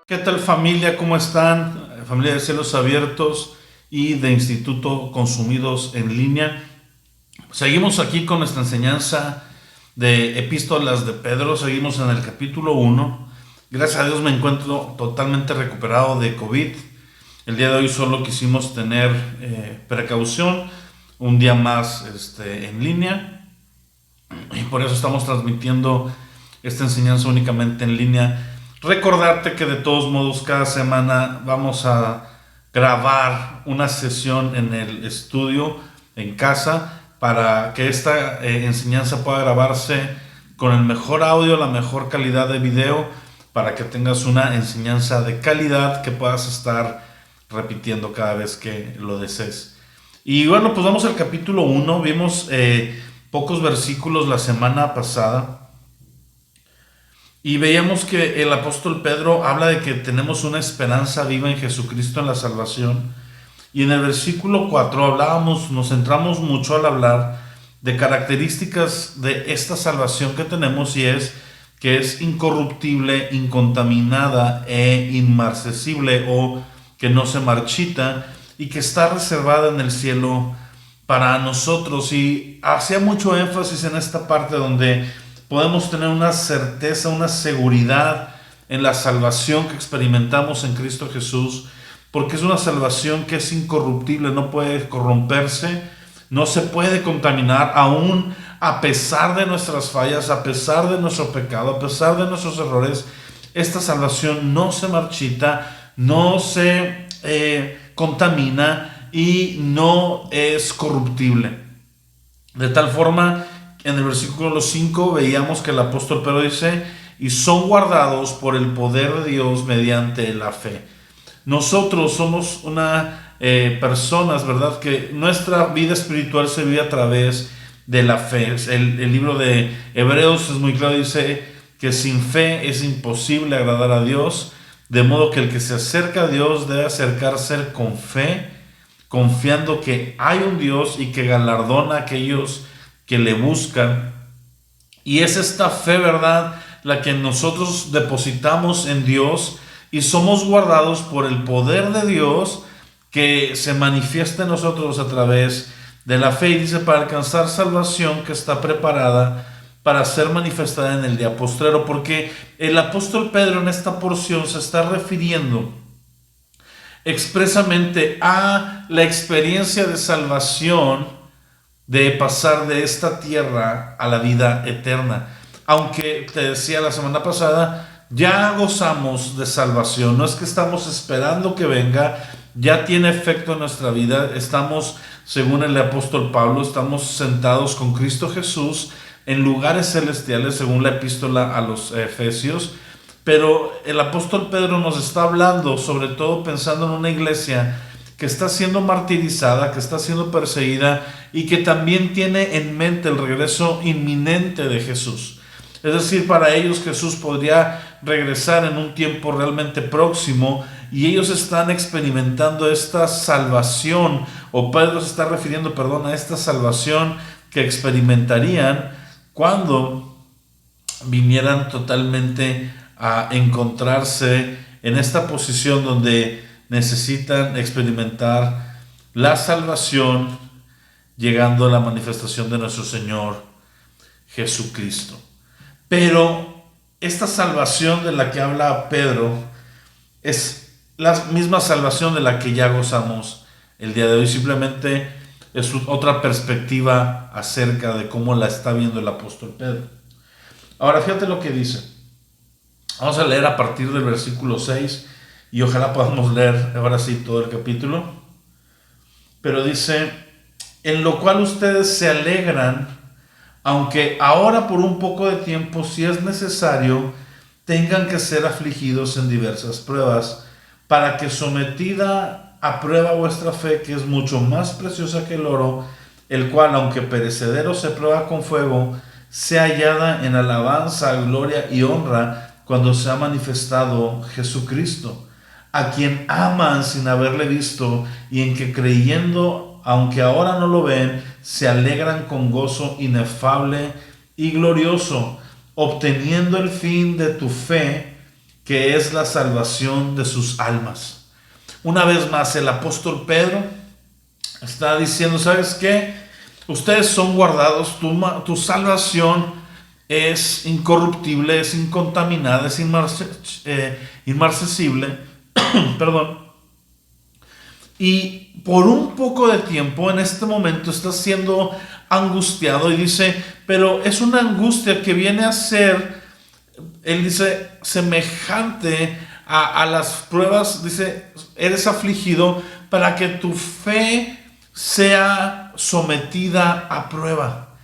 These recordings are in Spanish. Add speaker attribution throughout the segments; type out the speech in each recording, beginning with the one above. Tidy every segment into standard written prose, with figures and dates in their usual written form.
Speaker 1: ¿Qué tal familia? ¿Cómo están? Familia de Cielos Abiertos y de Instituto Consumidos en Línea. Seguimos aquí con nuestra enseñanza de Epístolas de Pedro. Seguimos en el capítulo 1. Gracias a Dios me encuentro totalmente recuperado de COVID. El día de hoy solo quisimos tener precaución. Un día más en línea. Y por eso estamos transmitiendo esta enseñanza únicamente en línea. Recordarte que de todos modos cada semana vamos a grabar una sesión en el estudio en casa para que esta enseñanza pueda grabarse con el mejor audio, la mejor calidad de video, para que tengas una enseñanza de calidad que puedas estar repitiendo cada vez que lo desees. Y bueno, pues vamos al capítulo 1. Vimos pocos versículos la semana pasada. Y veíamos que el apóstol Pedro habla de que tenemos una esperanza viva en Jesucristo en la salvación. Y en el versículo 4 nos centramos mucho al hablar de características de esta salvación que tenemos, y es que es incorruptible, incontaminada e inmarcesible, o que no se marchita, y que está reservada en el cielo para nosotros. Y hacía mucho énfasis en esta parte donde podemos tener una certeza, una seguridad en la salvación que experimentamos en Cristo Jesús, porque es una salvación que es incorruptible, no puede corromperse, no se puede contaminar, aún a pesar de nuestras fallas, a pesar de nuestro pecado, a pesar de nuestros errores. Esta salvación no se marchita, no se contamina y no es corruptible. De tal forma, en el versículo 5 veíamos que el apóstol Pedro dice: y son guardados por el poder de Dios mediante la fe. Nosotros somos personas, ¿verdad?, que nuestra vida espiritual se vive a través de la fe. El libro de Hebreos es muy claro, dice que sin fe es imposible agradar a Dios, de modo que el que se acerca a Dios debe acercarse con fe, confiando que hay un Dios y que galardona a aquellos que le buscan. Y es esta fe, ¿verdad?, la que nosotros depositamos en Dios, y somos guardados por el poder de Dios que se manifiesta en nosotros a través de la fe. Y dice: para alcanzar salvación que está preparada para ser manifestada en el día postrero. Porque el apóstol Pedro en esta porción se está refiriendo expresamente a la experiencia de salvación, de pasar de esta tierra a la vida eterna. Aunque te decía la semana pasada, ya gozamos de salvación, no es que estamos esperando que venga, ya tiene efecto en nuestra vida. Estamos, según el apóstol Pablo, estamos sentados con Cristo Jesús en lugares celestiales, según la epístola a los Efesios. Pero el apóstol Pedro nos está hablando, sobre todo pensando en una iglesia que está siendo martirizada, que está siendo perseguida, y que también tiene en mente el regreso inminente de Jesús. Es decir, para ellos Jesús podría regresar en un tiempo realmente próximo, y ellos están experimentando esta salvación, o Pedro se está refiriendo, a esta salvación que experimentarían cuando vinieran totalmente a encontrarse en esta posición donde necesitan experimentar la salvación, llegando a la manifestación de nuestro Señor Jesucristo. Pero esta salvación de la que habla Pedro es la misma salvación de la que ya gozamos el día de hoy. Simplemente es otra perspectiva acerca de cómo la está viendo el apóstol Pedro. Ahora fíjate lo que dice. Vamos a leer a partir del versículo 6, y ojalá podamos leer ahora sí todo el capítulo. Pero dice: en lo cual ustedes se alegran, aunque ahora por un poco de tiempo, si es necesario, tengan que ser afligidos en diversas pruebas, para que, sometida a prueba vuestra fe, que es mucho más preciosa que el oro, el cual, aunque perecedero, se prueba con fuego, sea hallada en alabanza, gloria y honra cuando se ha manifestado Jesucristo, a quien aman sin haberle visto, y en que, creyendo, aunque ahora no lo ven, se alegran con gozo inefable y glorioso, obteniendo el fin de tu fe, que es la salvación de sus almas. Una vez más, el apóstol Pedro está diciendo, ¿sabes qué? Ustedes son guardados, tu salvación es incorruptible, es incontaminada, es inmarcesible, perdón. Y por un poco de tiempo, en este momento, está siendo angustiado y dice, pero es una angustia que viene a ser, él dice, semejante a las pruebas, dice, eres afligido para que tu fe sea sometida a prueba.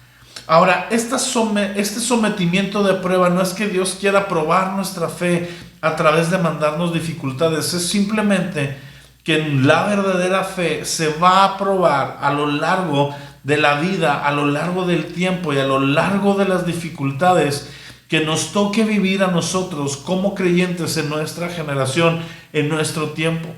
Speaker 1: Ahora, este sometimiento de prueba no es que Dios quiera probar nuestra fe a través de mandarnos dificultades, es simplemente que la verdadera fe se va a probar a lo largo de la vida, a lo largo del tiempo y a lo largo de las dificultades que nos toque vivir a nosotros como creyentes en nuestra generación, en nuestro tiempo.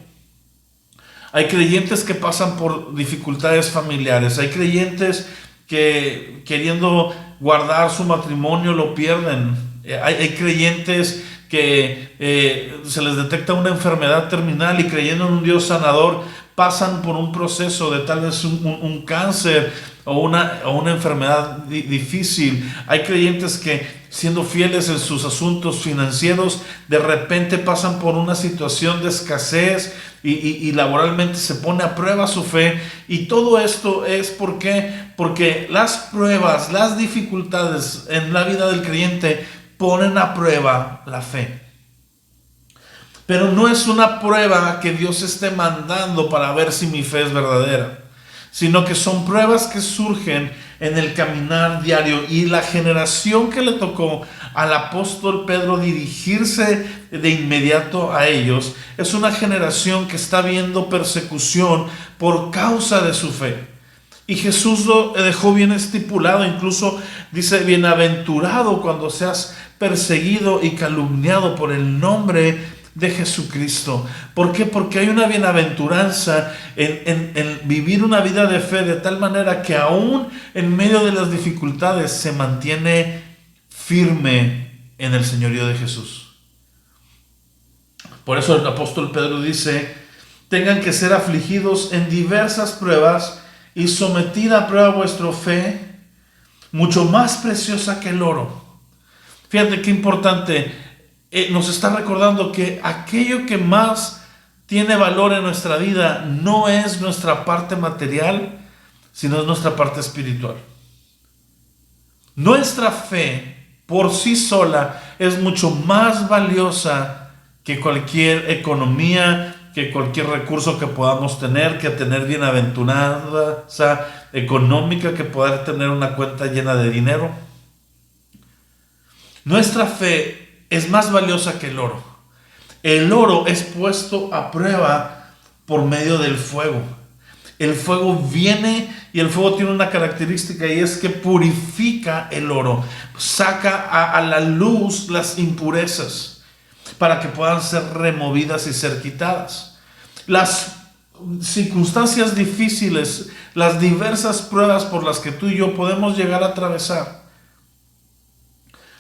Speaker 1: Hay creyentes que pasan por dificultades familiares, hay creyentes que queriendo guardar su matrimonio lo pierden, hay creyentes que se les detecta una enfermedad terminal y creyendo en un Dios sanador pasan por un proceso de tal vez un cáncer o una enfermedad difícil. Hay creyentes que siendo fieles en sus asuntos financieros de repente pasan por una situación de escasez y laboralmente se pone a prueba su fe, y todo esto es porque las pruebas, las dificultades en la vida del creyente ponen a prueba la fe. Pero no es una prueba que Dios esté mandando para ver si mi fe es verdadera, sino que son pruebas que surgen en el caminar diario. Y la generación que le tocó al apóstol Pedro dirigirse de inmediato a ellos es una generación que está viendo persecución por causa de su fe. Y Jesús lo dejó bien estipulado, incluso dice, bienaventurado cuando seas perseguido y calumniado por el nombre de Jesucristo. ¿Por qué? Porque hay una bienaventuranza en vivir una vida de fe de tal manera que aún en medio de las dificultades se mantiene firme en el señorío de Jesús. Por eso el apóstol Pedro dice, tengan que ser afligidos en diversas pruebas y sometida a prueba vuestra fe, mucho más preciosa que el oro. Fíjate qué importante, nos está recordando que aquello que más tiene valor en nuestra vida no es nuestra parte material, sino es nuestra parte espiritual. Nuestra fe por sí sola es mucho más valiosa que cualquier economía, que cualquier recurso que podamos tener, que tener bienaventuranza económica, que poder tener una cuenta llena de dinero. Nuestra fe es más valiosa que el oro. El oro es puesto a prueba por medio del fuego. El fuego viene y el fuego tiene una característica, y es que purifica el oro, saca a la luz las impurezas para que puedan ser removidas y ser quitadas. Las circunstancias difíciles, las diversas pruebas por las que tú y yo podemos llegar a atravesar,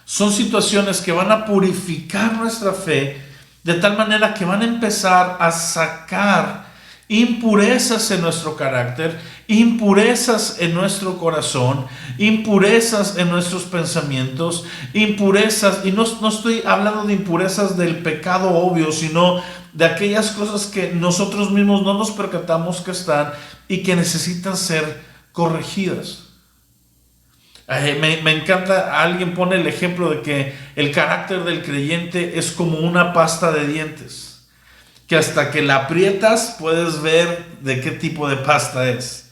Speaker 1: son situaciones que van a purificar nuestra fe de tal manera que van a empezar a sacar impurezas en nuestro carácter, impurezas en nuestro corazón, impurezas en nuestros pensamientos, impurezas, y no estoy hablando de impurezas del pecado obvio, sino de aquellas cosas que nosotros mismos no nos percatamos que están y que necesitan ser corregidas. Me encanta, alguien pone el ejemplo de que el carácter del creyente es como una pasta de dientes, que hasta que la aprietas puedes ver de qué tipo de pasta es.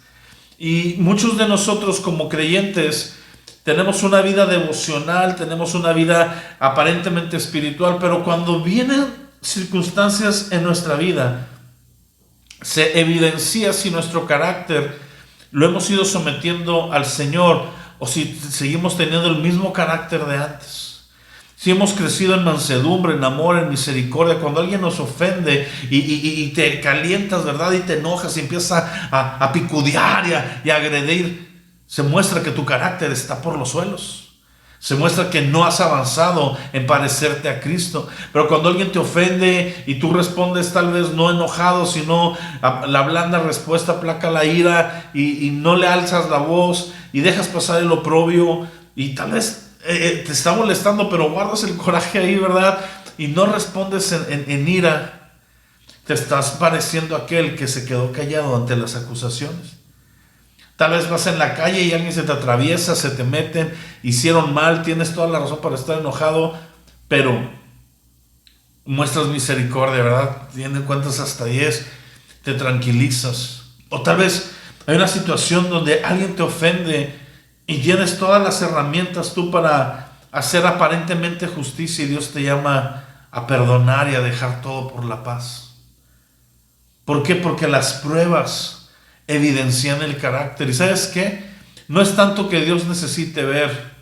Speaker 1: Y muchos de nosotros como creyentes tenemos una vida devocional, tenemos una vida aparentemente espiritual, pero cuando vienen circunstancias en nuestra vida, se evidencia si nuestro carácter lo hemos ido sometiendo al Señor o si seguimos teniendo el mismo carácter de antes. Si hemos crecido en mansedumbre, en amor, en misericordia. Cuando alguien nos ofende y te calientas, ¿verdad? Y te enojas y empiezas a picudear y a agredir, se muestra que tu carácter está por los suelos. Se muestra que no has avanzado en parecerte a Cristo. Pero cuando alguien te ofende y tú respondes tal vez no enojado, sino la blanda respuesta aplaca la ira y no le alzas la voz y dejas pasar el oprobio y tal vez te está molestando, pero guardas el coraje ahí, ¿verdad? Y no respondes en ira. Te estás pareciendo a aquel que se quedó callado ante las acusaciones. Tal vez vas en la calle y alguien se te atraviesa, se te meten, hicieron mal, tienes toda la razón para estar enojado, pero muestras misericordia, ¿verdad? Teniendo en cuenta hasta 10, te tranquilizas. O tal vez hay una situación donde alguien te ofende y tienes todas las herramientas tú para hacer aparentemente justicia y Dios te llama a perdonar y a dejar todo por la paz. ¿Por qué? Porque las pruebas evidencian el carácter. ¿Y sabes qué? No es tanto que Dios necesite ver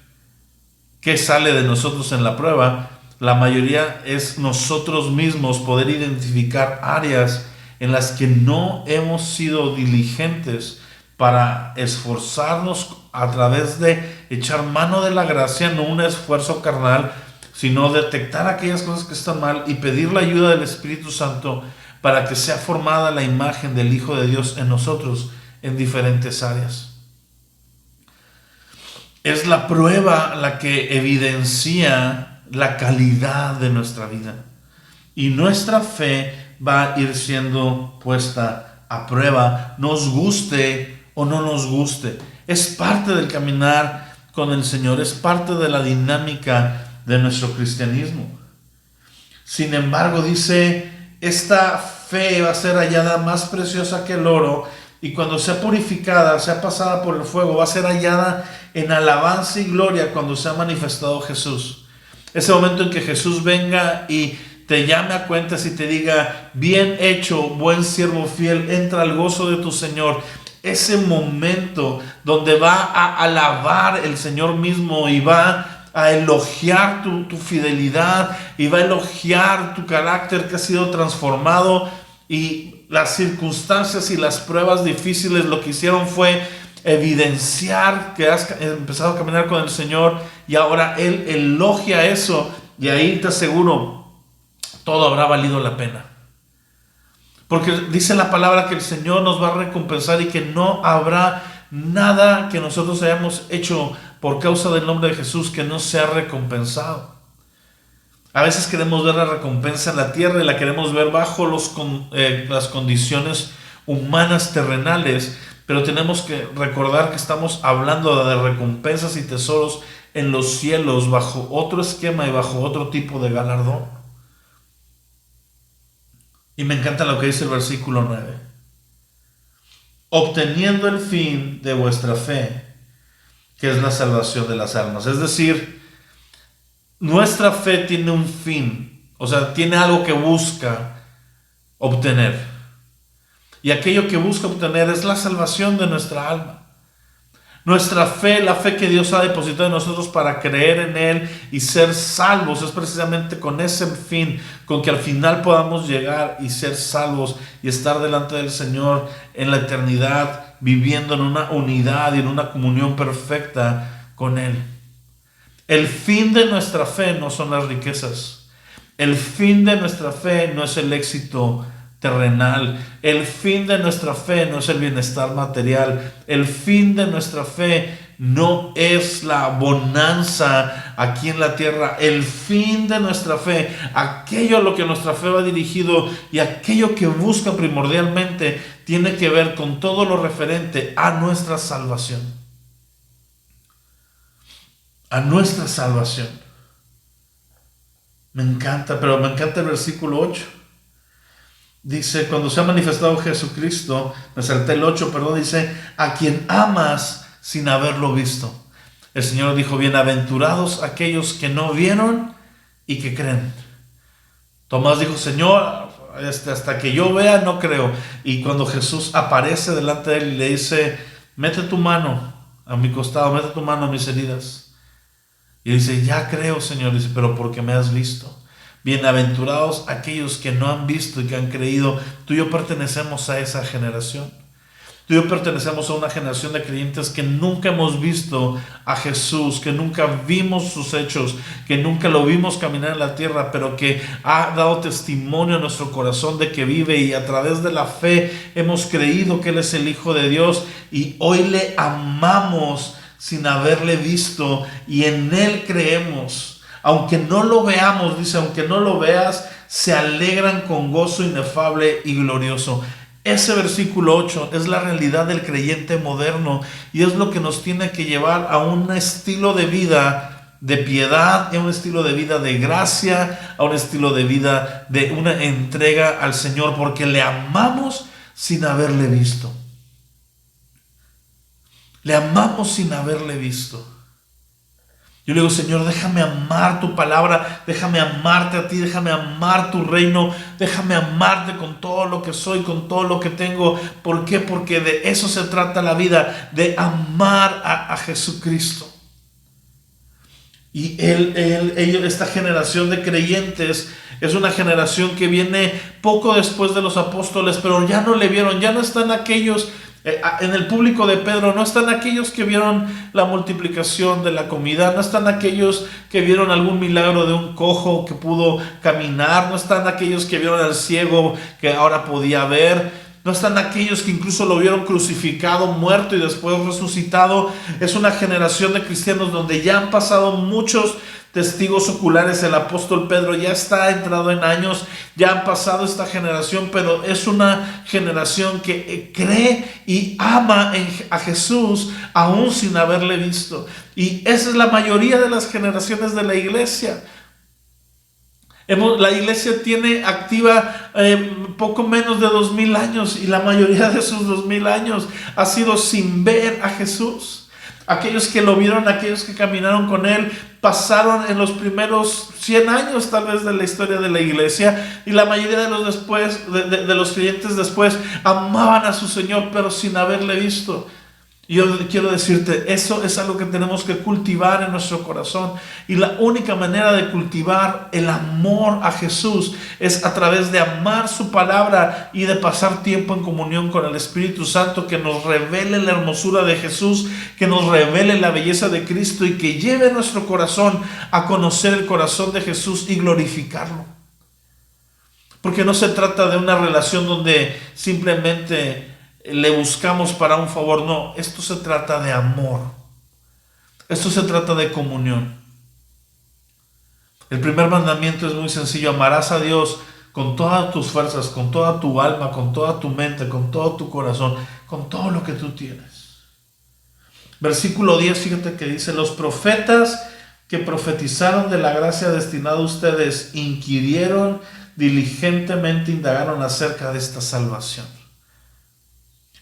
Speaker 1: qué sale de nosotros en la prueba. La mayoría es nosotros mismos poder identificar áreas en las que no hemos sido diligentes para esforzarnos a través de echar mano de la gracia, no un esfuerzo carnal, sino detectar aquellas cosas que están mal y pedir la ayuda del Espíritu Santo para que sea formada la imagen del Hijo de Dios en nosotros en diferentes áreas. Es la prueba la que evidencia la calidad de nuestra vida. Y nuestra fe va a ir siendo puesta a prueba, nos guste o no nos guste. Es parte del caminar con el Señor, es parte de la dinámica de nuestro cristianismo. Sin embargo, dice, esta fe va a ser hallada más preciosa que el oro, y cuando sea purificada, sea pasada por el fuego, va a ser hallada en alabanza y gloria cuando sea manifestado Jesús. Ese momento en que Jesús venga y te llame a cuentas y te diga, bien hecho, buen siervo fiel, entra al gozo de tu Señor. Ese momento donde va a alabar el Señor mismo y va a elogiar tu fidelidad y va a elogiar tu carácter que ha sido transformado, y las circunstancias y las pruebas difíciles lo que hicieron fue evidenciar que has empezado a caminar con el Señor, y ahora Él elogia eso, y ahí te aseguro todo habrá valido la pena, porque dice la palabra que el Señor nos va a recompensar y que no habrá nada que nosotros hayamos hecho por causa del nombre de Jesús que no sea recompensado. A veces queremos ver la recompensa en la tierra y la queremos ver bajo las condiciones humanas terrenales, pero tenemos que recordar que estamos hablando de recompensas y tesoros en los cielos, bajo otro esquema y bajo otro tipo de galardón. Y me encanta lo que dice el versículo 9. Obteniendo el fin de vuestra fe, que es la salvación de las almas. Es decir, nuestra fe tiene un fin, o sea, tiene algo que busca obtener. Y aquello que busca obtener es la salvación de nuestra alma. Nuestra fe, la fe que Dios ha depositado en nosotros para creer en Él y ser salvos, es precisamente con ese fin, con que al final podamos llegar y ser salvos y estar delante del Señor en la eternidad, viviendo en una unidad y en una comunión perfecta con Él. El fin de nuestra fe no son las riquezas. El fin de nuestra fe no es el éxito terrenal. El fin de nuestra fe no es el bienestar material. El fin de nuestra fe no es la bonanza aquí en la tierra. El fin de nuestra fe, aquello a lo que nuestra fe va dirigido y aquello que busca primordialmente, tiene que ver con todo lo referente a nuestra salvación. A nuestra salvación. Me encanta el versículo 8. Dice, cuando se ha manifestado Jesucristo, me salté el 8, dice, a quien amas sin haberlo visto. El Señor dijo, bienaventurados aquellos que no vieron y que creen. Tomás dijo, Señor, hasta que yo vea no creo. Y cuando Jesús aparece delante de él y le dice, mete tu mano a mi costado, mete tu mano a mis heridas. Y dice, ya creo, Señor. Dice, pero porque me has visto. Bienaventurados aquellos que no han visto y que han creído. Tú y yo pertenecemos a esa generación. Tú y yo pertenecemos a una generación de creyentes que nunca hemos visto a Jesús, que nunca vimos sus hechos, que nunca lo vimos caminar en la tierra, pero que ha dado testimonio a nuestro corazón de que vive, y a través de la fe hemos creído que Él es el Hijo de Dios y hoy le amamos sin haberle visto y en Él creemos. Aunque no lo veamos, dice, aunque no lo veas, se alegran con gozo inefable y glorioso. Ese versículo 8 es la realidad del creyente moderno y es lo que nos tiene que llevar a un estilo de vida de piedad, a un estilo de vida de gracia, a un estilo de vida de una entrega al Señor, porque le amamos sin haberle visto. Le amamos sin haberle visto. Yo le digo, Señor, déjame amar tu palabra, déjame amarte a ti, déjame amar tu reino, déjame amarte con todo lo que soy, con todo lo que tengo. ¿Por qué? Porque de eso se trata la vida, de amar a Jesucristo. Y esta generación de creyentes es una generación que viene poco después de los apóstoles, pero ya no le vieron, ya no están aquellos. En el público de Pedro no están aquellos que vieron la multiplicación de la comida, no están aquellos que vieron algún milagro de un cojo que pudo caminar, no están aquellos que vieron al ciego que ahora podía ver, no están aquellos que incluso lo vieron crucificado, muerto y después resucitado. Es una generación de cristianos donde ya han pasado muchos testigos oculares. El apóstol Pedro ya está entrado en años, ya han pasado esta generación, pero es una generación que cree y ama a Jesús aún sin haberle visto. Y esa es la mayoría de las generaciones de la iglesia. La iglesia tiene activa poco menos de 2000 años y la mayoría de esos 2000 años ha sido sin ver a Jesús. Aquellos que lo vieron, aquellos que caminaron con Él, pasaron en los primeros 100 años tal vez de la historia de la iglesia, y la mayoría de los creyentes después amaban a su Señor pero sin haberle visto. Yo quiero decirte, eso es algo que tenemos que cultivar en nuestro corazón, y la única manera de cultivar el amor a Jesús es a través de amar su palabra y de pasar tiempo en comunión con el Espíritu Santo, que nos revele la hermosura de Jesús, que nos revele la belleza de Cristo y que lleve nuestro corazón a conocer el corazón de Jesús y glorificarlo. Porque no se trata de una relación donde simplemente le buscamos para un favor. No, esto se trata de amor. Esto se trata de comunión. El primer mandamiento es muy sencillo: amarás a Dios con todas tus fuerzas, con toda tu alma, con toda tu mente, con todo tu corazón, con todo lo que tú tienes. Versículo 10, fíjate que dice: los profetas que profetizaron de la gracia destinada a ustedes inquirieron diligentemente, indagaron acerca de esta salvación,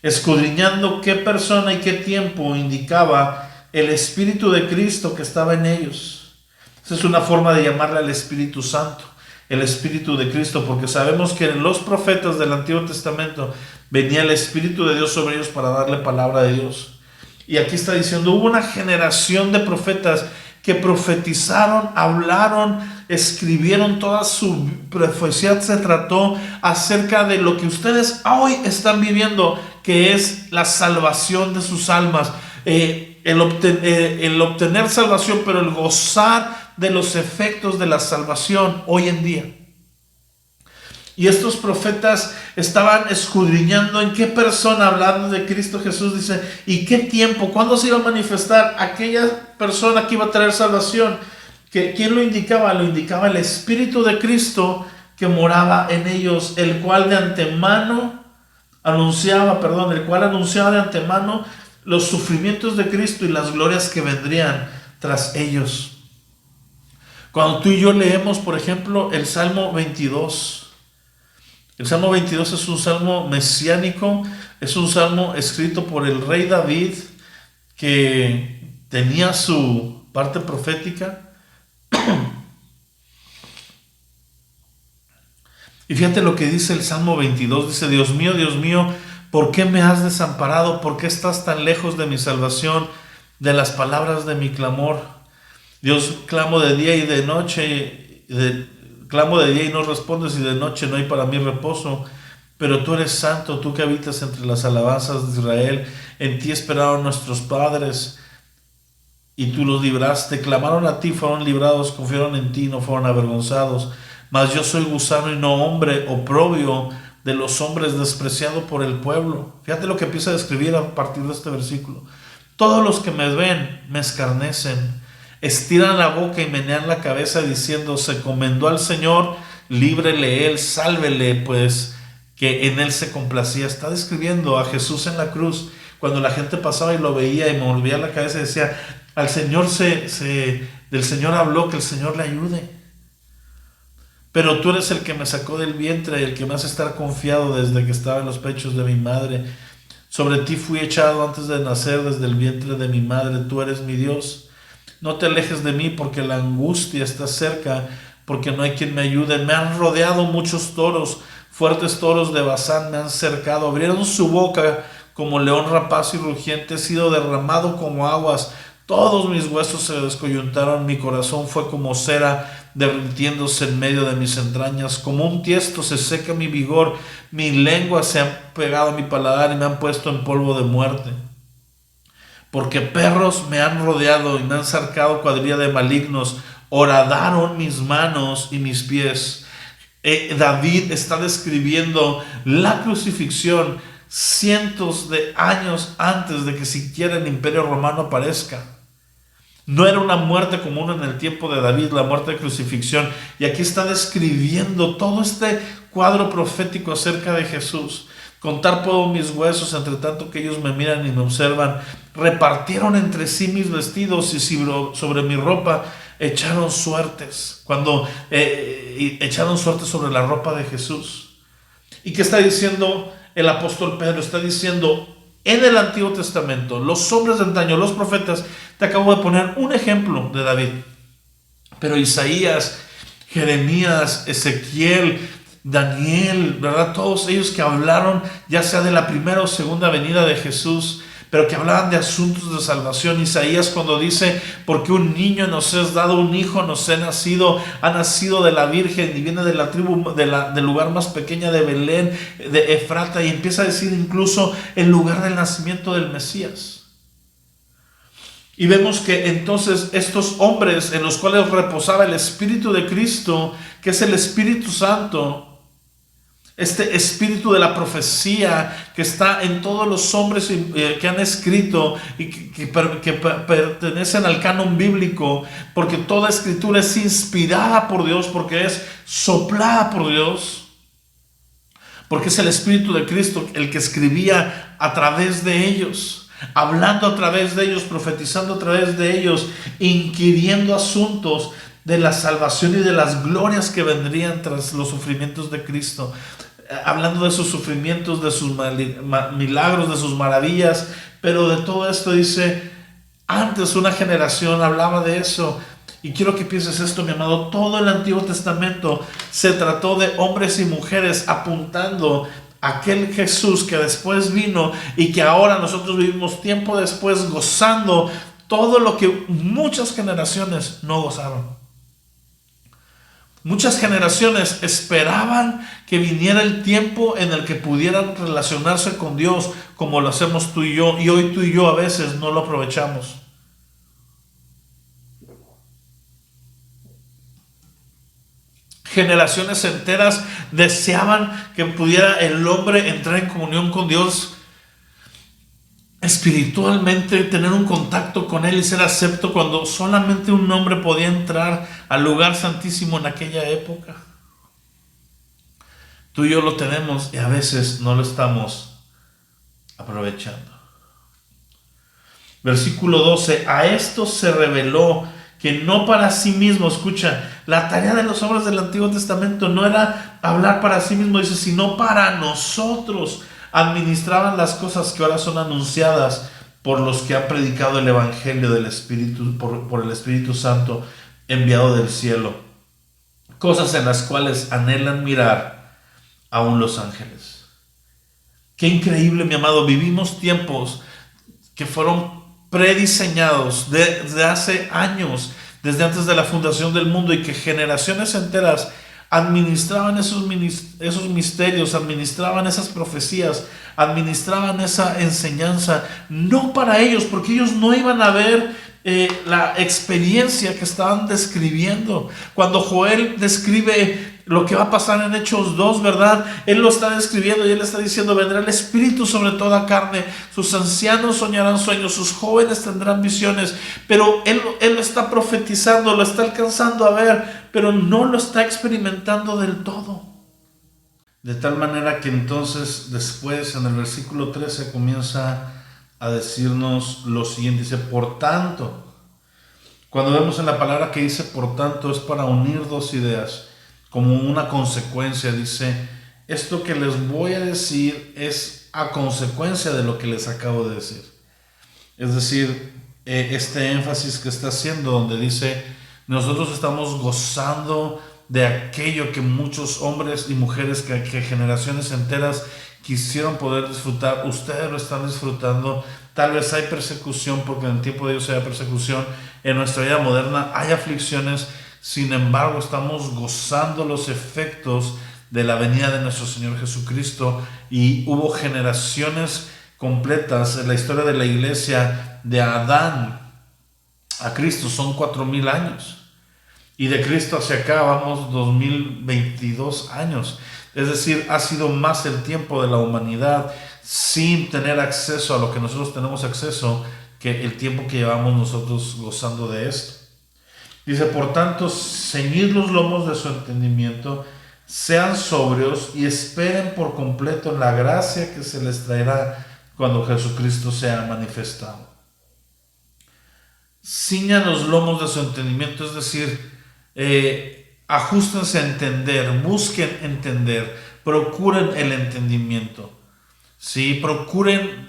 Speaker 1: escudriñando qué persona y qué tiempo indicaba el Espíritu de Cristo que estaba en ellos. Esa es una forma de llamarle al Espíritu Santo, el Espíritu de Cristo, porque sabemos que en los profetas del Antiguo Testamento venía el Espíritu de Dios sobre ellos para darle palabra de Dios. Y aquí está diciendo, hubo una generación de profetas que profetizaron, hablaron, escribieron, toda su profecía se trató acerca de lo que ustedes hoy están viviendo, que es la salvación de sus almas, el obtener salvación, pero el gozar de los efectos de la salvación hoy en día. Y estos profetas estaban escudriñando en qué persona, hablando de Cristo Jesús, dice, y qué tiempo, cuándo se iba a manifestar aquella persona que iba a traer salvación. ¿Quién lo indicaba? Lo indicaba el Espíritu de Cristo que moraba en ellos, el cual anunciaba de antemano los sufrimientos de Cristo y las glorias que vendrían tras ellos. Cuando tú y yo leemos, por ejemplo, el Salmo 22, el Salmo 22 es un salmo mesiánico, es un salmo escrito por el rey David, que tenía su parte profética. Y fíjate lo que dice el Salmo 22, dice: Dios mío, ¿por qué me has desamparado? ¿Por qué estás tan lejos de mi salvación, de las palabras de mi clamor? Dios, clamo de día y de noche, clamo de día y no respondes, y de noche no hay para mí reposo. Pero tú eres santo, tú que habitas entre las alabanzas de Israel. En ti esperaron nuestros padres y tú los libraste. Clamaron a ti, fueron librados, confiaron en ti, no fueron avergonzados. Mas yo soy gusano y no hombre, oprobio de los hombres, despreciado por el pueblo. Fíjate lo que empieza a describir a partir de este versículo. Todos los que me ven me escarnecen, estiran la boca y menean la cabeza diciendo, se encomendó al Señor, líbrele él, sálvele, pues que en él se complacía. Está describiendo a Jesús en la cruz, cuando la gente pasaba y lo veía y movía la cabeza y decía, al Señor del Señor habló, que el Señor le ayude. Pero tú eres el que me sacó del vientre, el que me hace estar confiado desde que estaba en los pechos de mi madre. Sobre ti fui echado antes de nacer, desde el vientre de mi madre. Tú eres mi Dios. No te alejes de mí, porque la angustia está cerca, porque no hay quien me ayude. Me han rodeado muchos toros, fuertes toros de Basán me han cercado. Abrieron su boca como león rapaz y rugiente. He sido derramado como aguas. Todos mis huesos se descoyuntaron. Mi corazón fue como cera derritiéndose en medio de mis entrañas. Como un tiesto se seca mi vigor. Mi lengua se ha pegado a mi paladar y me han puesto en polvo de muerte. Porque perros me han rodeado y me han cercado cuadrilla de malignos. Horadaron mis manos y mis pies. David está describiendo la crucifixión cientos de años antes de que siquiera el Imperio Romano aparezca. No era una muerte común en el tiempo de David, la muerte de crucifixión. Y aquí está describiendo todo este cuadro profético acerca de Jesús. Contar puedo mis huesos, entre tanto que ellos me miran y me observan. Repartieron entre sí mis vestidos y sobre mi ropa echaron suertes. Echaron suertes sobre la ropa de Jesús. ¿Y qué está diciendo el apóstol Pedro? Está diciendo, en el Antiguo Testamento, los hombres de antaño, los profetas, te acabo de poner un ejemplo de David. Pero Isaías, Jeremías, Ezequiel, Daniel, ¿verdad? Todos ellos que hablaron ya sea de la primera o segunda venida de Jesús, pero que hablaban de asuntos de salvación. Isaías cuando dice, porque un niño nos es dado, un hijo nos ha nacido de la Virgen y viene de la tribu, del lugar más pequeña de Belén, de Efrata, y empieza a decir incluso el lugar del nacimiento del Mesías. Y vemos que entonces estos hombres en los cuales reposaba el Espíritu de Cristo, que es el Espíritu Santo, este espíritu de la profecía que está en todos los hombres que han escrito y que pertenecen al canon bíblico, porque toda escritura es inspirada por Dios, porque es soplada por Dios, porque es el Espíritu de Cristo el que escribía a través de ellos, hablando a través de ellos, profetizando a través de ellos, inquiriendo asuntos de la salvación y de las glorias que vendrían tras los sufrimientos de Cristo, hablando de sus sufrimientos, de sus milagros, de sus maravillas. Pero de todo esto dice, antes una generación hablaba de eso. Y quiero que pienses esto, mi amado, todo el Antiguo Testamento se trató de hombres y mujeres apuntando a aquel Jesús que después vino y que ahora nosotros vivimos tiempo después gozando todo lo que muchas generaciones no gozaron. Muchas generaciones esperaban que viniera el tiempo en el que pudieran relacionarse con Dios como lo hacemos tú y yo, y hoy tú y yo a veces no lo aprovechamos. Generaciones enteras deseaban que pudiera el hombre entrar en comunión con Dios espiritualmente, tener un contacto con Él y ser acepto, cuando solamente un hombre podía entrar al lugar santísimo en aquella época. Tú y yo lo tenemos y a veces no lo estamos aprovechando. Versículo 12, a esto se reveló que no para sí mismo, escucha, la tarea de los hombres del Antiguo Testamento no era hablar para sí mismo, dice, sino para nosotros. Administraban las cosas que ahora son anunciadas por los que han predicado el Evangelio del Espíritu, por el Espíritu Santo enviado del cielo. Cosas en las cuales anhelan mirar aún los ángeles. Qué increíble, mi amado. Vivimos tiempos que fueron prediseñados desde hace años, desde antes de la fundación del mundo, y que generaciones enteras administraban esos misterios, administraban esas profecías, administraban esa enseñanza, no para ellos, porque ellos no iban a ver la experiencia que estaban describiendo. Cuando Joel describe lo que va a pasar en Hechos 2, ¿verdad? Él lo está describiendo y él está diciendo: vendrá el Espíritu sobre toda carne, sus ancianos soñarán sueños, sus jóvenes tendrán visiones. Pero él lo está profetizando, lo está alcanzando a ver, pero no lo está experimentando del todo. De tal manera que entonces después en el versículo 13 comienza a decirnos lo siguiente. Dice: por tanto. Cuando vemos en la palabra que dice por tanto, es para unir dos ideas como una consecuencia. Dice: esto que les voy a decir es a consecuencia de lo que les acabo de decir. Es decir, este énfasis que está haciendo, donde dice: nosotros estamos gozando de aquello que muchos hombres y mujeres, que generaciones enteras quisieron poder disfrutar. Ustedes lo están disfrutando. Tal vez hay persecución, porque en el tiempo de Dios hay persecución. En nuestra vida moderna hay aflicciones. Sin embargo, estamos gozando los efectos de la venida de nuestro Señor Jesucristo. Y hubo generaciones completas en la historia de la iglesia, de Adán a Cristo son 4000 años. Y de Cristo hacia acá vamos 2022 años. Es decir, ha sido más el tiempo de la humanidad sin tener acceso a lo que nosotros tenemos acceso, que el tiempo que llevamos nosotros gozando de esto. Dice: por tanto, ceñid los lomos de su entendimiento, sean sobrios y esperen por completo la gracia que se les traerá cuando Jesucristo sea manifestado. Ciñan los lomos de su entendimiento, es decir, ajústense a entender, busquen entender, procuren el entendimiento. ¿Sí? Procuren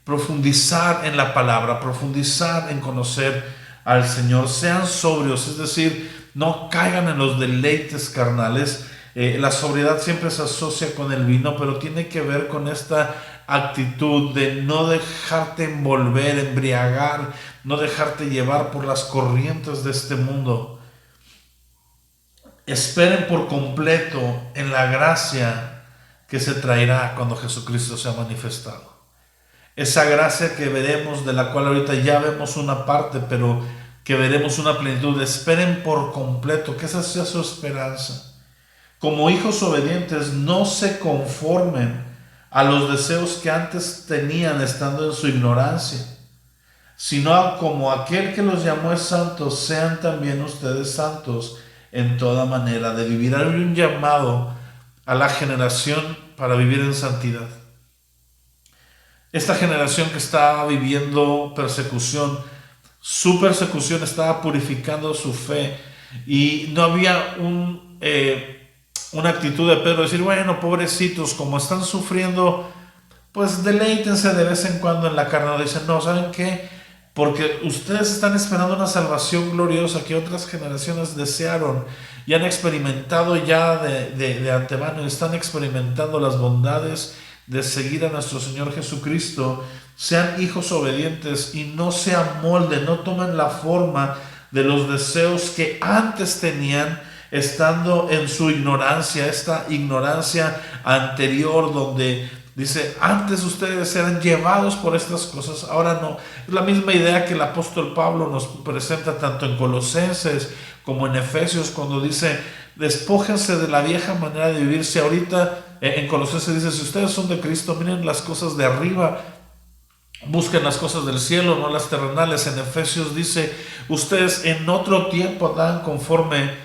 Speaker 1: profundizar en la palabra, profundizar en conocer al Señor. Sean sobrios, es decir, no caigan en los deleites carnales. La sobriedad siempre se asocia con el vino, pero tiene que ver con esta actitud de no dejarte envolver, embriagar, no dejarte llevar por las corrientes de este mundo. Esperen por completo en la gracia que se traerá cuando Jesucristo sea manifestado. Esa gracia que veremos, de la cual ahorita ya vemos una parte, pero que veremos una plenitud. Esperen por completo, que esa sea su esperanza. Como hijos obedientes, no se conformen a los deseos que antes tenían estando en su ignorancia, sino como aquel que los llamó es santo, sean también ustedes santos en toda manera de vivir. Hay un llamado a la generación para vivir en santidad. Esta generación que está viviendo persecución, su persecución estaba purificando su fe, y no había una actitud de Pedro de decir: bueno, pobrecitos, como están sufriendo, pues deleítense de vez en cuando en la carne. Dicen: no, ¿saben qué? Porque ustedes están esperando una salvación gloriosa que otras generaciones desearon y han experimentado ya de antemano, y están experimentando las bondades de seguir a nuestro Señor Jesucristo. Sean hijos obedientes y no se amolden, no tomen la forma de los deseos que antes tenían, estando en su ignorancia, esta ignorancia anterior, donde dice: antes ustedes eran llevados por estas cosas, ahora no. Es la misma idea que el apóstol Pablo nos presenta tanto en Colosenses como en Efesios, cuando dice: despójense de la vieja manera de vivirse. Ahorita en Colosenses dice: si ustedes son de Cristo, miren las cosas de arriba, busquen las cosas del cielo, no las terrenales. En Efesios dice: ustedes en otro tiempo andaban conforme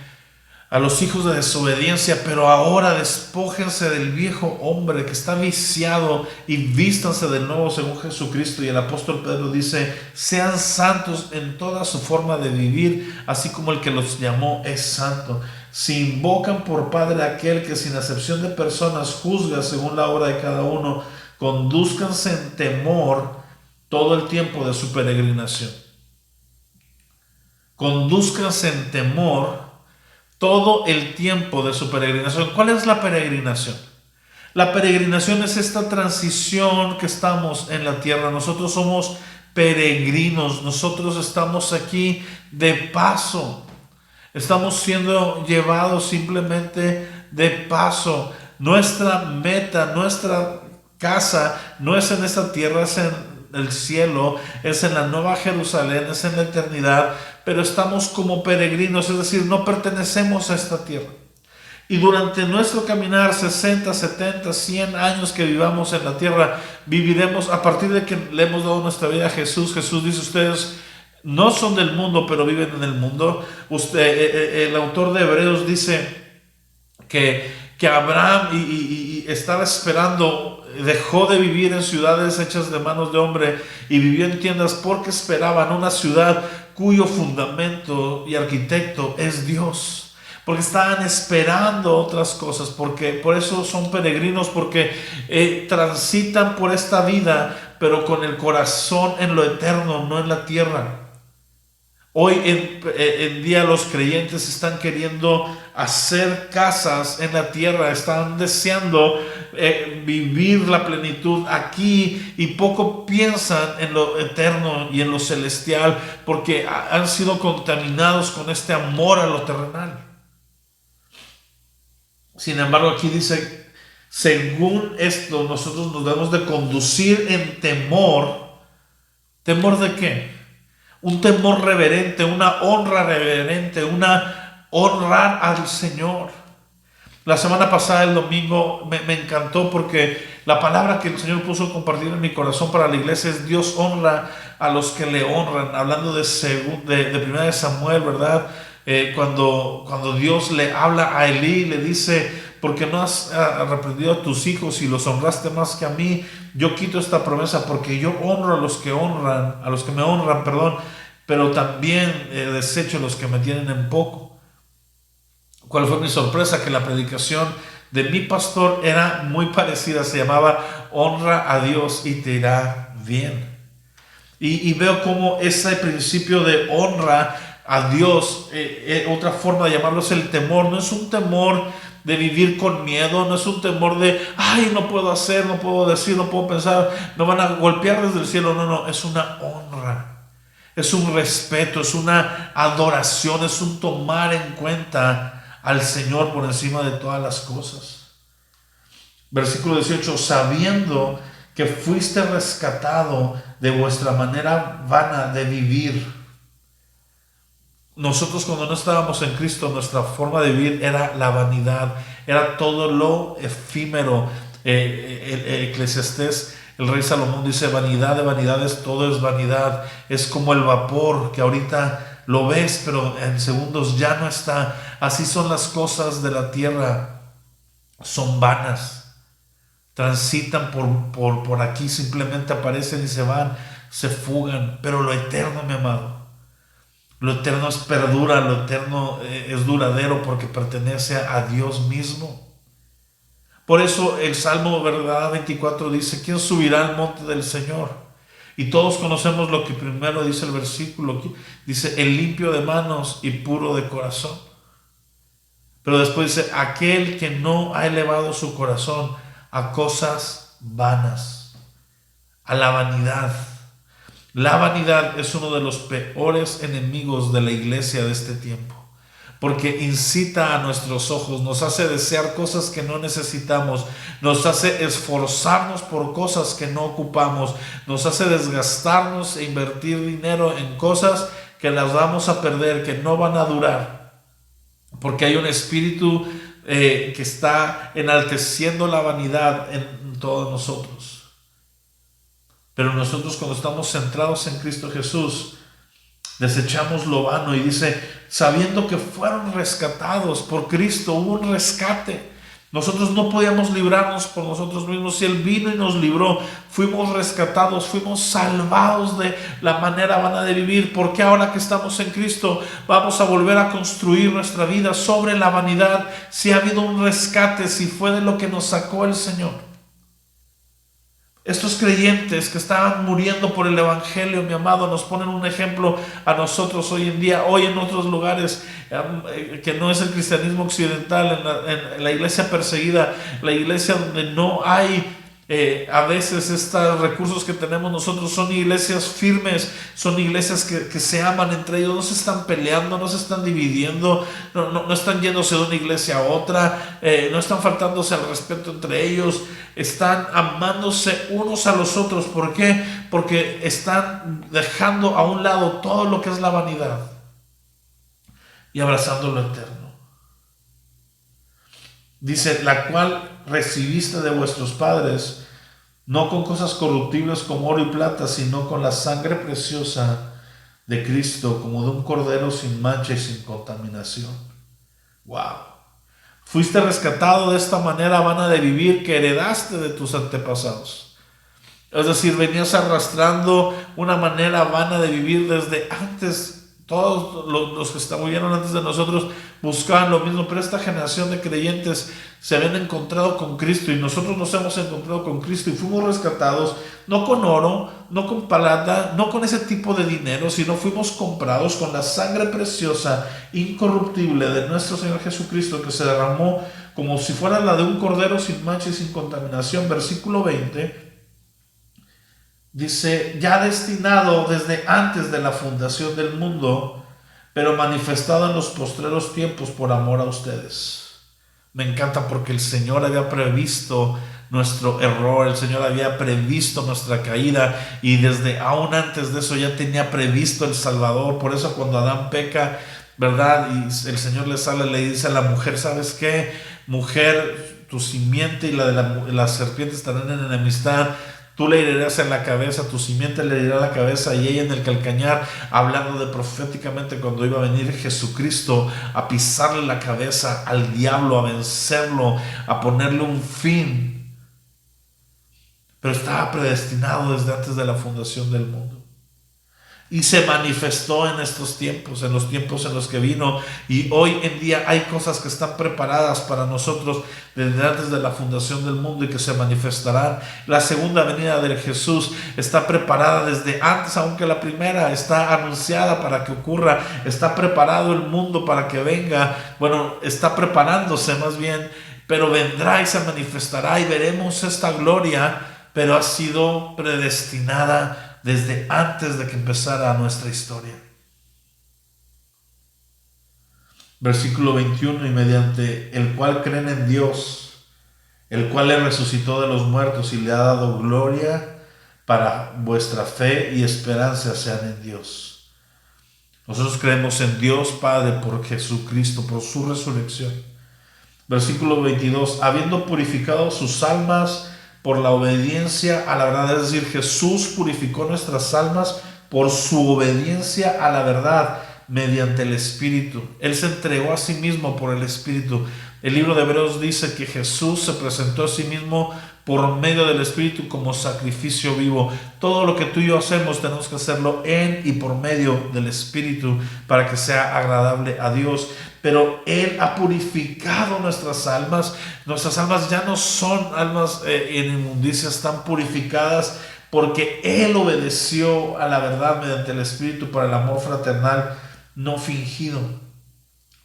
Speaker 1: a los hijos de desobediencia, pero ahora despójense del viejo hombre que está viciado y vístanse del nuevo según Jesucristo. Y el apóstol Pedro dice: sean santos en toda su forma de vivir, así como el que los llamó es santo. Si invocan por Padre a aquel que sin acepción de personas juzga según la obra de cada uno, condúzcanse en temor todo el tiempo de su peregrinación. Condúzcanse en temor todo el tiempo de su peregrinación. ¿Cuál es la peregrinación? La peregrinación es esta transición que estamos en la tierra. Nosotros somos peregrinos, nosotros estamos aquí de paso. Estamos siendo llevados simplemente de paso. Nuestra meta, nuestra casa no es en esta tierra, es en el cielo, es en la Nueva Jerusalén, es en la eternidad, pero estamos como peregrinos, es decir, no pertenecemos a esta tierra. Y durante nuestro caminar, 60, 70, 100 años que vivamos en la tierra, viviremos a partir de que le hemos dado nuestra vida a Jesús. Jesús dice, ustedes no son del mundo, pero viven en el mundo. El autor de Hebreos dice que Abraham y estaba esperando, dejó de vivir en ciudades hechas de manos de hombre y vivió en tiendas porque esperaban una ciudad cuyo fundamento y arquitecto es Dios. Porque estaban esperando otras cosas, porque por eso son peregrinos, porque transitan por esta vida, pero con el corazón en lo eterno, no en la tierra. Hoy en día los creyentes están queriendo hacer casas en la tierra, están deseando vivir la plenitud aquí y poco piensan en lo eterno y en lo celestial, porque han sido contaminados con este amor a lo terrenal. Sin embargo, aquí dice, según esto, nosotros nos debemos de conducir en temor. ¿Temor de qué? Un temor reverente, una honra reverente, una honrar al Señor. La semana pasada, el domingo, me encantó porque la palabra que el Señor puso a compartir en mi corazón para la iglesia es Dios honra a los que le honran. Hablando de 1 Samuel, ¿verdad? Cuando Dios le habla a Elí, le dice, porque no has reprendido a tus hijos y los honraste más que a mí, yo quito esta promesa porque yo honro a los que me honran, perdón, pero también desecho a los que me tienen en poco. ¿Cuál fue mi sorpresa? Que la predicación de mi pastor era muy parecida, se llamaba honra a Dios y te irá bien. Y veo cómo ese principio de honra a Dios, otra forma de llamarlo es el temor. No es un temor de vivir con miedo, no es un temor de, ay, no puedo hacer, no puedo decir, no puedo pensar, me van a golpear desde el cielo. No, es una honra, es un respeto, es una adoración, es un tomar en cuenta al Señor por encima de todas las cosas. Versículo 18, sabiendo que fuiste rescatado de vuestra manera vana de vivir. Nosotros cuando no estábamos en Cristo, nuestra forma de vivir era la vanidad, era todo lo efímero. Eclesiastés, el rey Salomón dice, vanidad de vanidades, todo es vanidad. Es como el vapor que ahorita lo ves, pero en segundos ya no está. Así son las cosas de la tierra, son vanas. Transitan por aquí, simplemente aparecen y se van, se fugan. Pero lo eterno, mi amado, lo eterno es perdura, lo eterno es duradero porque pertenece a Dios mismo. Por eso el Salmo, ¿verdad? 24 dice, ¿quién subirá al monte del Señor? Y todos conocemos lo que primero dice el versículo. Dice, el limpio de manos y puro de corazón. Pero después dice, aquel que no ha elevado su corazón a cosas vanas, a la vanidad. La vanidad es uno de los peores enemigos de la iglesia de este tiempo, porque incita a nuestros ojos, nos hace desear cosas que no necesitamos, nos hace esforzarnos por cosas que no ocupamos, nos hace desgastarnos e invertir dinero en cosas que las vamos a perder, que no van a durar, porque hay un espíritu que está enalteciendo la vanidad en todos nosotros. Pero nosotros, cuando estamos centrados en Cristo Jesús, desechamos lo vano y dice, sabiendo que fueron rescatados por Cristo, hubo un rescate. Nosotros no podíamos librarnos por nosotros mismos. Si Él vino y nos libró, fuimos rescatados, fuimos salvados de la manera vana de vivir. ¿Por qué ahora que estamos en Cristo vamos a volver a construir nuestra vida sobre la vanidad? Si ha habido un rescate, si fue de lo que nos sacó el Señor. Estos creyentes que estaban muriendo por el Evangelio, mi amado, nos ponen un ejemplo a nosotros hoy en día, hoy en otros lugares, que no es el cristianismo occidental, en la iglesia perseguida, la iglesia donde no hay A veces estos recursos que tenemos nosotros son iglesias firmes, son iglesias que se aman entre ellos, no se están peleando, no se están dividiendo, no están yéndose de una iglesia a otra, no están faltándose al respeto entre ellos, están amándose unos a los otros. ¿Por qué? Porque están dejando a un lado todo lo que es la vanidad y abrazando lo eterno. Dice, la cual recibiste de vuestros padres, no con cosas corruptibles como oro y plata, sino con la sangre preciosa de Cristo, como de un cordero sin mancha y sin contaminación. ¡Wow! Fuiste rescatado de esta manera vana de vivir que heredaste de tus antepasados. Es decir, venías arrastrando una manera vana de vivir desde antes. Todos los que murieron antes de nosotros buscaban lo mismo, pero esta generación de creyentes se habían encontrado con Cristo y nosotros nos hemos encontrado con Cristo y fuimos rescatados no con oro, no con plata, no con ese tipo de dinero, sino fuimos comprados con la sangre preciosa, incorruptible de nuestro Señor Jesucristo, que se derramó como si fuera la de un cordero sin mancha y sin contaminación. Versículo 20. Dice, ya destinado desde antes de la fundación del mundo, pero manifestado en los postreros tiempos por amor a ustedes. Me encanta porque el Señor había previsto nuestro error, el Señor había previsto nuestra caída y desde aún antes de eso ya tenía previsto el Salvador. Por eso cuando Adán peca, ¿verdad? Y el Señor le dice a la mujer, ¿sabes qué? Mujer, tu simiente y la de la serpiente estarán en enemistad. Tú le herirás en la cabeza, tu simiente le herirá la cabeza y ella en el calcañar, hablando de proféticamente cuando iba a venir Jesucristo a pisarle la cabeza al diablo, a vencerlo, a ponerle un fin. Pero estaba predestinado desde antes de la fundación del mundo. Y se manifestó en estos tiempos, en los tiempos en los que vino. Y hoy en día hay cosas que están preparadas para nosotros desde antes de la fundación del mundo y que se manifestarán. La segunda venida de Jesús está preparada desde antes, aunque la primera está anunciada para que ocurra. Está preparado el mundo para que venga. Bueno, está preparándose más bien, pero vendrá y se manifestará y veremos esta gloria, pero ha sido predestinada desde antes de que empezara nuestra historia. Versículo 21, y mediante el cual creen en Dios, el cual le resucitó de los muertos y le ha dado gloria, para vuestra fe y esperanza sean en Dios. Nosotros creemos en Dios Padre por Jesucristo, por su resurrección. Versículo 22, habiendo purificado sus almas por la obediencia a la verdad, es decir, Jesús purificó nuestras almas por su obediencia a la verdad mediante el Espíritu. Él se entregó a sí mismo por el Espíritu. El libro de Hebreos dice que Jesús se presentó a sí mismo por medio del Espíritu como sacrificio vivo. Todo lo que tú y yo hacemos tenemos que hacerlo en y por medio del Espíritu para que sea agradable a Dios. Pero Él ha purificado nuestras almas. Nuestras almas ya no son almas en inmundicia, están purificadas porque Él obedeció a la verdad mediante el Espíritu para el amor fraternal no fingido.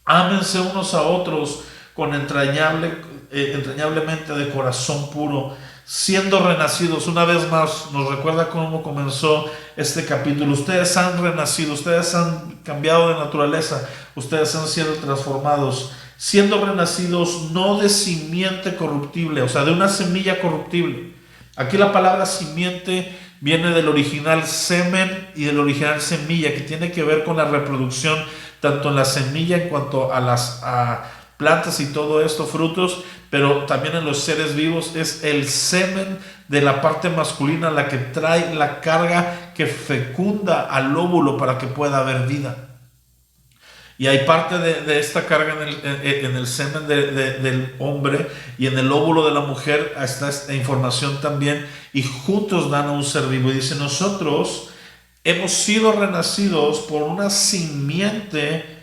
Speaker 1: Ámense unos a otros con entrañablemente de corazón puro, siendo renacidos. Una vez más nos recuerda cómo comenzó este capítulo. Ustedes han renacido, ustedes han cambiado de naturaleza, ustedes han sido transformados, siendo renacidos no de simiente corruptible, o sea, de una semilla corruptible. Aquí la palabra simiente viene del original semen y del original semilla, que tiene que ver con la reproducción, tanto en la semilla en cuanto a las plantas y todo esto, frutos, pero también en los seres vivos. Es el semen de la parte masculina la que trae la carga que fecunda al óvulo para que pueda haber vida. Y hay parte de esta carga en el semen del hombre, y en el óvulo de la mujer está esta información también, y juntos dan a un ser vivo. Y dice, nosotros hemos sido renacidos por una simiente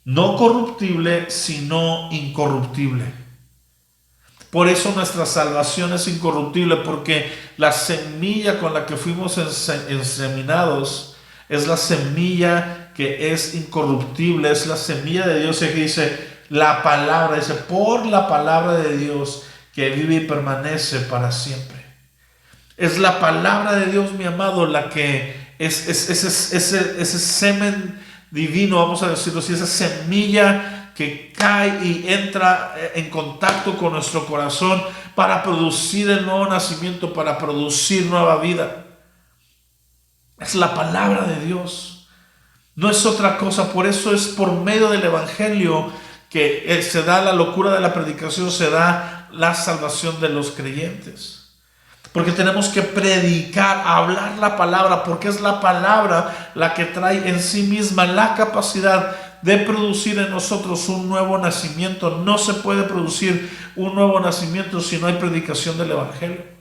Speaker 1: no corruptible, sino incorruptible. Por eso nuestra salvación es incorruptible, porque la semilla con la que fuimos inseminados es la semilla que es incorruptible, es la semilla de Dios. Y aquí dice la palabra, dice por la palabra de Dios que vive y permanece para siempre. Es la palabra de Dios, mi amado, la que es ese semen divino, vamos a decirlo así, esa semilla que cae y entra en contacto con nuestro corazón para producir el nuevo nacimiento, para producir nueva vida. Es la palabra de Dios. No es otra cosa. Por eso es por medio del Evangelio que se da la locura de la predicación, se da la salvación de los creyentes. Porque tenemos que predicar, hablar la palabra, porque es la palabra la que trae en sí misma la capacidad de producir en nosotros un nuevo nacimiento. No se puede producir un nuevo nacimiento si no hay predicación del Evangelio.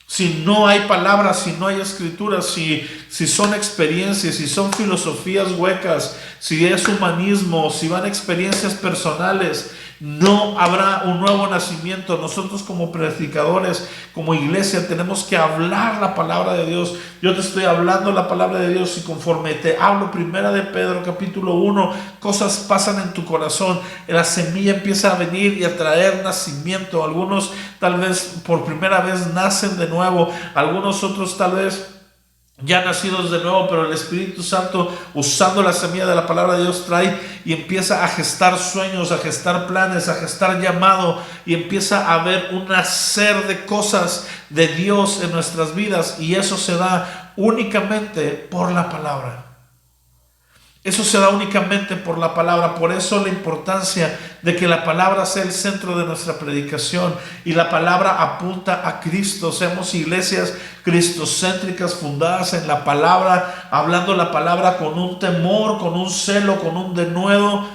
Speaker 1: Si no hay palabras, si no hay escrituras, si son experiencias, si son filosofías huecas, si es humanismo, si van experiencias personales, no habrá un nuevo nacimiento. Nosotros como predicadores, como iglesia, tenemos que hablar la palabra de Dios. Yo te estoy hablando la palabra de Dios y conforme te hablo, primera de Pedro capítulo 1, cosas pasan en tu corazón. La semilla empieza a venir y a traer nacimiento. Algunos tal vez por primera vez nacen de nuevo. Algunos otros tal vez ya nacidos de nuevo, pero el Espíritu Santo, usando la semilla de la palabra de Dios, trae y empieza a gestar sueños, a gestar planes, a gestar llamado, y empieza a haber un nacer de cosas de Dios en nuestras vidas, y eso se da únicamente por la palabra. Eso se da únicamente por la palabra. Por eso la importancia de que la palabra sea el centro de nuestra predicación y la palabra apunta a Cristo. Seamos iglesias cristocéntricas fundadas en la palabra, hablando la palabra con un temor, con un celo, con un denuedo,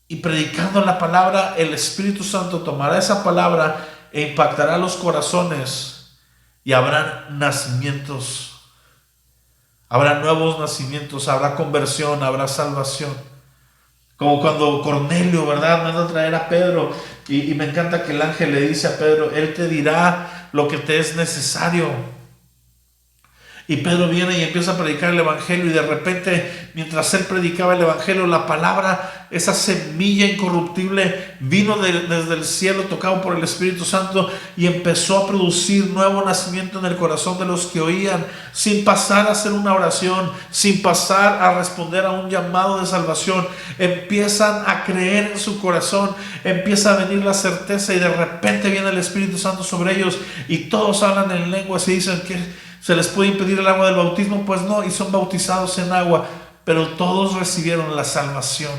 Speaker 1: y predicando la palabra. El Espíritu Santo tomará esa palabra e impactará los corazones, y habrá nacimientos. Habrá nuevos nacimientos, habrá conversión, habrá salvación. Como cuando Cornelio, ¿verdad?, manda a traer a Pedro, y me encanta que el ángel le dice a Pedro: Él te dirá lo que te es necesario. Y Pedro viene y empieza a predicar el Evangelio, y de repente, mientras él predicaba el Evangelio, la palabra, esa semilla incorruptible, vino desde el cielo, tocado por el Espíritu Santo, y empezó a producir nuevo nacimiento en el corazón de los que oían, sin pasar a hacer una oración, sin pasar a responder a un llamado de salvación. Empiezan a creer en su corazón, empieza a venir la certeza, y de repente viene el Espíritu Santo sobre ellos, y todos hablan en lenguas y dicen que ¿se les puede impedir el agua del bautismo? Pues no, y son bautizados en agua. Pero todos recibieron la salvación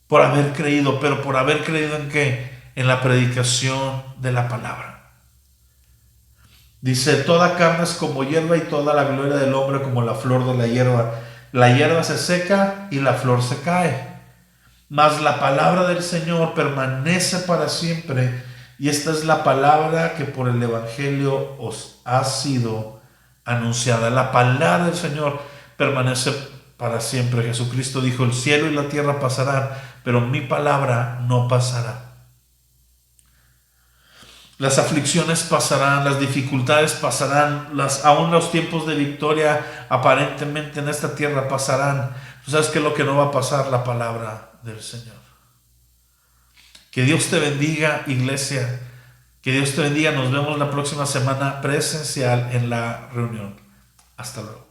Speaker 1: por haber creído. ¿Pero por haber creído en qué? En la predicación de la palabra. Dice: toda carne es como hierba, y toda la gloria del hombre como la flor de la hierba. La hierba se seca y la flor se cae, mas la palabra del Señor permanece para siempre. Y esta es la palabra que por el Evangelio os ha sido anunciada. La palabra del Señor permanece para siempre. Jesucristo dijo: el cielo y la tierra pasarán, pero mi palabra no pasará. Las aflicciones pasarán, las dificultades pasarán, aún los tiempos de victoria aparentemente en esta tierra pasarán. ¿Sabes qué es lo que no va a pasar? La palabra del Señor. Que Dios te bendiga, iglesia. Que Dios te bendiga. Nos vemos la próxima semana presencial en la reunión. Hasta luego.